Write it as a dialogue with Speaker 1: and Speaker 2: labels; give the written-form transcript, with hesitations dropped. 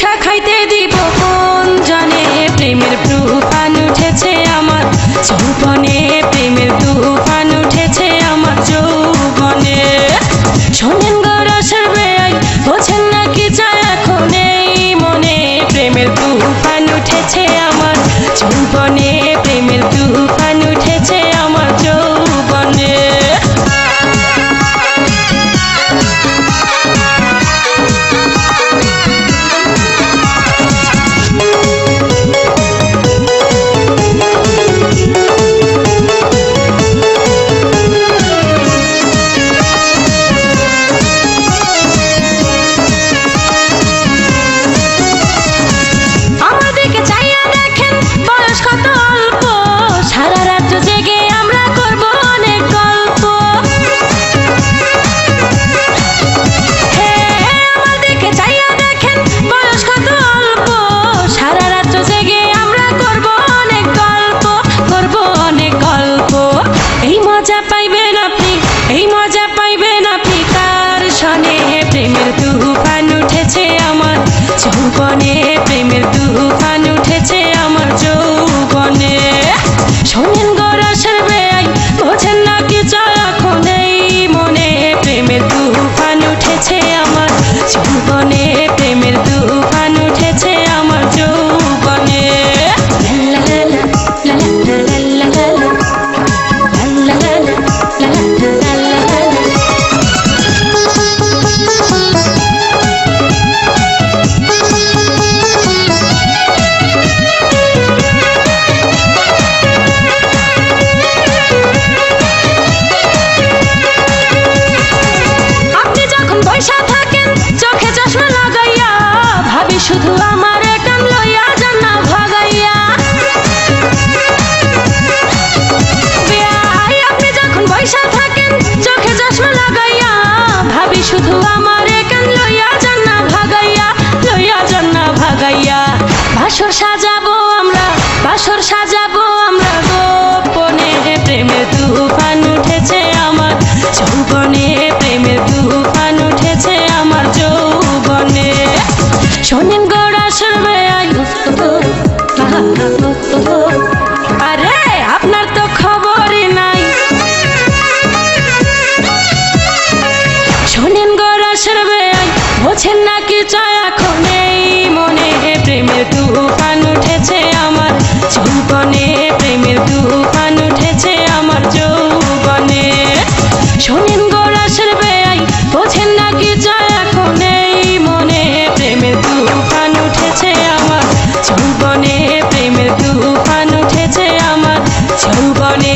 Speaker 1: পিঠা খাইতে দিব কোন জানে প্রেমের তুফান উঠেছে আমার যৌবনে প্রেমের তুফান উঠেছে আমার যৌবনে শোনেন গো রসের বেয়াই বোঝেন না কি চায় এখন এই মনে প্রেমের তুফান উঠেছে আমার যৌবনে প্রেমের তুফান উঠেছে আমার যৌবনে প্রেমের তুফান উঠেছে আমার যৌবনে প্রেমের তুফান উঠেছে আমার যৌবনে শোনেন গো রসের বেয়াই বোঝেন না কি চায় এখন এই মনে প্রেমের তুফান উঠেছে আমার যৌবনে প্রেমের তুফান উঠেছে আমার যৌবনে শুধু আমার কান লইয়া যান না ভাগাইয়া আপনি যখন বৈশা থাকেন চোখে চশমা লাগাইয়া ভাবি শুধু আমার কান লইয়া যান না ভাগাইয়া বাসর সাজাবো আমরা গোপনে প্রেমের তুফান উঠেছে আমার যৌবনে প্রেমের তুফান উঠেছে আমার যৌবনে শোনেন গো রসের বেয়াই আরে আপনার তো খবরই নাই শোনেন গো রসের বেয়াই বোঝেন না কি চায় এখন এই মনে প্রেমের তুফান উঠেছে আমার যৌবনে প্রেমের তুফান উঠেছে আমার যৌবনে শোনেন গো রসের বেয়াই বোঝেন না কি চায় এখন এই মনে প্রেমের তুফান উঠেছে আমার যৌবনে প্রেমের তুফান উঠেছে আমার যৌবনে